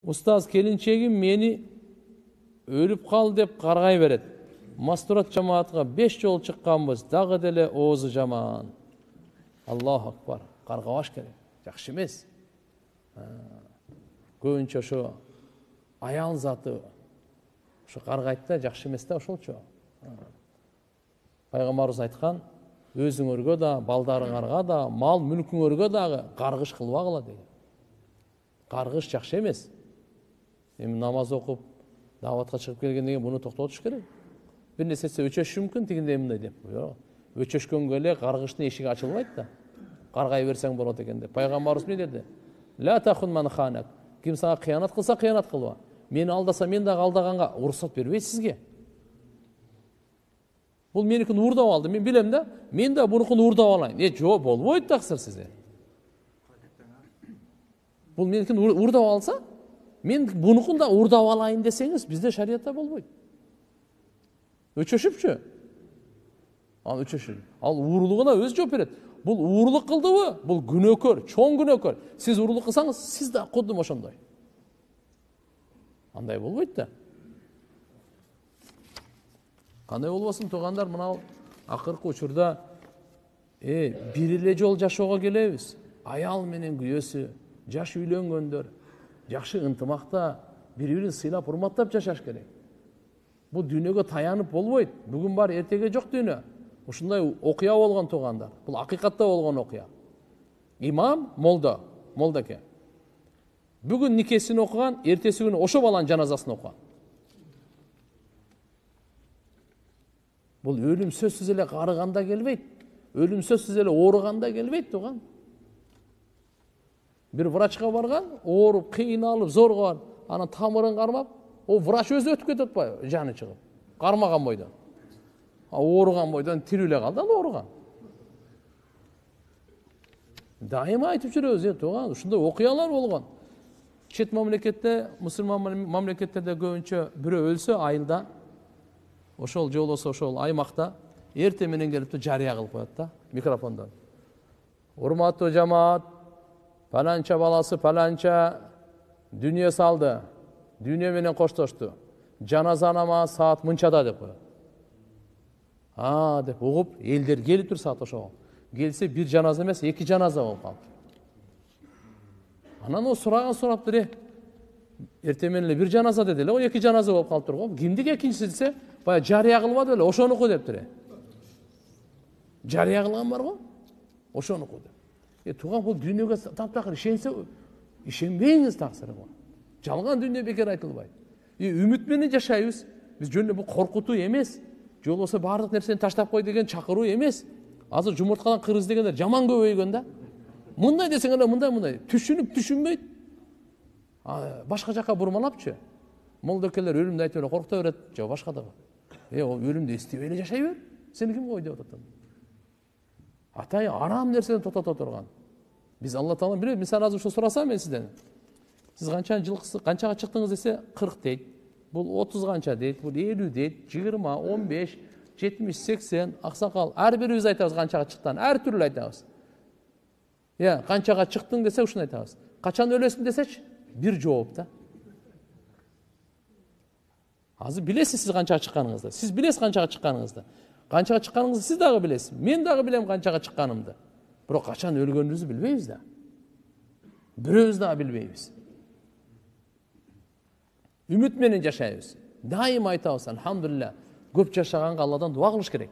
Устаз келинчегим мени өлүп кал деп каргай берет. Мастурат жамаатка 5 жолу чыкканбыз, дагы деле оозу жаман. Аллаху акбар. Каргабаш керек. Жакшы эмес. Көбүнчө ошо аял заты ошо каргайт да, жакшы эмес да ошолчу. Пайгамбарыбыз айткан, өзүңөргө да, балдарыңарга да, мал мүлкүңөргө дагы каргыш кылбагыла деген. Каргыш жакшы эмес. Эми намаз окуп, даватка чыгып келгенден кийин муну токтотуш керек. Бир нерсеси өчөшү мүмкүн, тигиндей мындай деп. Жок. Өчөшкөнгө эле каргыштын эшиги ачылбайт да. Каргай берсең болот экен деп. Пайгамбарыбыз эмне деди? Ла тахун ман ханак. Ким сага кыянат кылса, кыянат кылба. Мени алдаса, мен дагы алдаганга уруксат бербейт сизге. Бул меникин уурдап алды. Мен билем да, мен да бунукун уурдап алайын. Жок, болбойт таксыр сизге. Бул меникин уурдап алса, мен бунукун да уурдап алайын десеңиз, бизде шариятта болбойт. Өчөшүпчү. Ал өчөшүп. Ал уурулугуна өз жооп берет. Бул уурулук кылдыбы? Бул күнөөкөр, чоң күнөөкөр. Сиз уурулук кылсаңыз, сиз да кудум ошондой. Андай болбойт да. Кандай болбосун туугандар, мына акыркы учурда бир эле жол жашоого келебиз. Аял менен күйөөсү, жаш үйлөнгөндөр жакшы ынтымакта бири-бирин сыйлап, урматтап жашаш керек. Бул дүйнөгө таянып болбойт. Бүгүн бар, эртеге жок дүйнө. Ушундай окуя болгон туугандар. Бул акыйкатта болгон окуя. Имам молдаке. Бүгүн никесин окуган, эртеси күнү ошо баланын жаназасын окуган. Бул өлүм сөзсүз эле карыганда келбейт. Өлүм сөзсүз эле ооруганда келбейт тууган. Бир врачка барган, ооруп, кыйналып, зорго бар. Анан тамырын кармап, о врач өзү өтүп кетип атпайбы, жаны чыгып. Кармаган бойдон. Ооруган бойдон тирүү эле калды, ал ооруган. Дайыма айтып жүрөбүз, тууган, ушундай окуялар болгон. Чет мамлекетте, мусулман мамлекеттерде көбүнчө бирөө өлсө айылда, ошол же болбосо ошол аймакта эртең менен келип жарыя кылып коет да, микрофондон. Урматтуу жамаат, паланча баласы паланча дүние салды, дүние менен коштошту. Жаназа намазы саат мынчада деп коет. Деп угуп, элдер келип тур саат ошого. Келсе бир жаназа эмес, 2 жаназа болуп калды. Анан сураптыр, эртең менен эле бир жаназа деди эле, 2 жаназа болуп калып турго. Кимдик экинчиси десе, бая жарыя кылбады эле, ошонуку дептир. Жарыя кылган барбы? Ошонуку деп. Тууган, бул дүйнөгө таптакыр ишенсе, ишенбейиңиз таксыры бар. Жалган дүйнө бекер айтылбайт. Үмүт менен жашайбыз. Биз жөн эле бул коркутуу эмес. Же болбосо баардык нерсени таштап кой деген чакыруу эмес. Азыр жумурткадан кыргыз дегендер жаман көбөйгөн да. Мындай десең эле мындай. Түшүнүп түшүнбөйт. Башка жака бурмалапчы. Молдокелер өлүмдү айтып эле коркута берет, же башка да. Өлүмдү эстебей эле жашай бер. Сени ким койду деп атат? Атай арам нерсени токтото турган. Биз Алла Таала билет, мисалы азыр ошо сурасам мен сизден. Сиз канчага чыктыңыз десе 40 дейт. Бул 30 канча дейт, бул 50 дейт, 20, 15, 70, 80, аксакал. Ар бирибиз айтабыз канчага чыктан, ар түрлүү айтабыз. Канчага чыктың десе ушуну айтабыз. Качан өлөсүң десечи, бир жооп да. Азыр билесиз сиз канчага чыкканыңызды. Сиз билесиз канчага чыкканыңызды. Канчага чыкканыңызды сиз дагы билесиз. Мен дагы билем канчага чыкканымды. Бирок качан өлгөнүбүздү билбейбиз да. Бирөөбүз дагы билбейбиз. Үмүт менен жашайбыз. Дайым айтабыз, алхамдулилля, көп жашаганга Алладан дуа кылыш керек.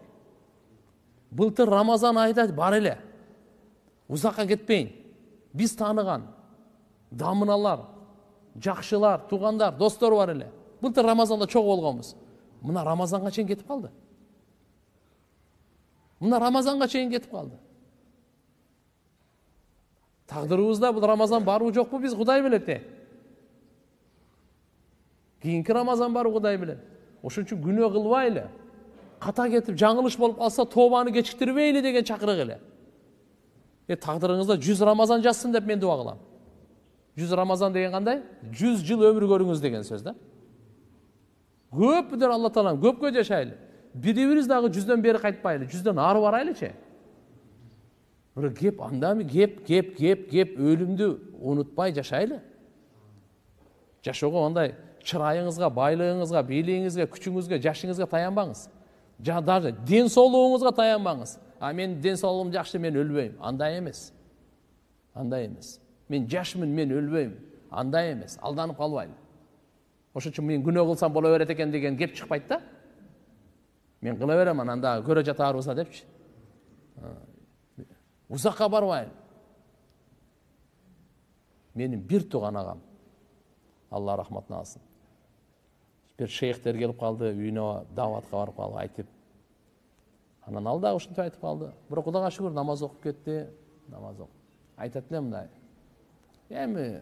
Былтыр Рамазан айда бар эле. Узакка кетпейин. Биз тааныган дамыналар, жакшылар, туугандар, достор бар эле. Былтыр Рамазанда чогуу болгонбуз. Мына Рамазанга чейин кетип калды. Тагдырыбызда бул Рамазан барбы жокпу биз Кудай билет. Кийинки Рамазан барбы Кудай билет. Ошон үчүн күнөө кылбайлы. Ката кетип жаңылыш болуп калса тообаны кечиктирбейли деген чакырык эле. Тагдырыңызда 100 Рамазан жазсын деп мен дуа кылам. 100 Рамазан деген кандай? 100 жыл өмүр көрүңүз деген сөз да. Көп дер Алла Таалам, көпкө жашайлы. Бири-бирибиз дагы 100дөн бери кайтпайлы, 100дөн ары барайлычы. Бир кеп андамы кеп өлүмдү унутпай жашайлы. Жашоого андай чырайыңызга, байлыгыңызга, бийлигиңизге, күчүңүзгө, жашыңызга таянбаңыз. Даже ден соолугуңузга таянбаңыз. Мен ден соолугум жакшы, мен өлбөйм. Андай эмес. Андай эмес. Мен жашмын, мен өлбөйм. Андай эмес. Алданып калбайлы. Ошон үчүн мен күнөө кылсам боло берет экен деген кеп чыкпайт да. Мен кыла берем, анан да көрө жатаарбыз депчи. Узакка барбайм. Менин бир тууган агам, Алла рахматына алсын. Bir şeyhler gelip kaldı, үйüne davatga barıp kaldı, aytıp. Анан ал дагы ушинтип айтып калды. Бирок Кудайга шүгүр намаз окуп кетти, намаз окуп. Айтат элем мындай. Эми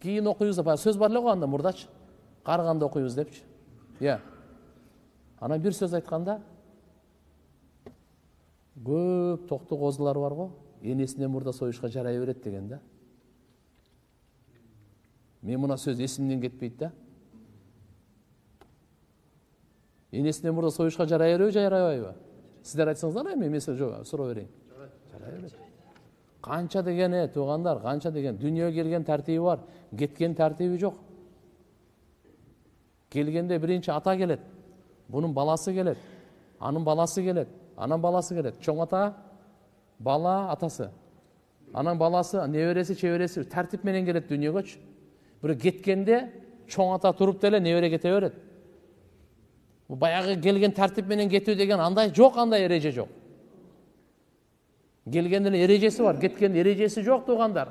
кийин окуйбуз деп, сөз бар эле го анда мурдачы. Карыганда окуйбуз депчи. Анан бир сөз айтканда, көп токту козулар бар го, энесинен мурда союшка жарай берет деген да. Мен мына сөз эсимден кетпейт да. Энесинен мурда союшка жарай береби, жарабайбы? Сиздер айтсаңыздар, мен суроо берейин. Жарай берет. Канча деген, туугандар, канча деген дүйнөгө келген тартиби бар, кеткен тартиби жок. Келгенде биринчи ата келет, бунун баласы келет, анын баласы келет, анан баласы келет. Чоң ата, бала, атасы. Анан баласы, небереси, чебереси тартип менен келет дүйнөгөчү. Бирок кеткенде чоң ата туруп деле небере кете берет. Баягы келген тартип менен кетүү деген андай жок, андай эреже жок. Келгендин эрежеси бар, кеткендин эрежеси жок, туугандар.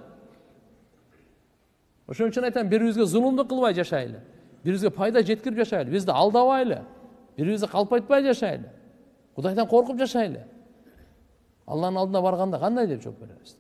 Ошон үчүн айтам, бирибизге зулумдук кылбай жашайлы. Бирибизге пайда жеткирип жашайлы. Бизди алдабайлы. Бирибизди калпайтпай жашайлы. Кудайдан коркуп жашайлы. Алланын алдына барганда кандай деп жооп беребиз?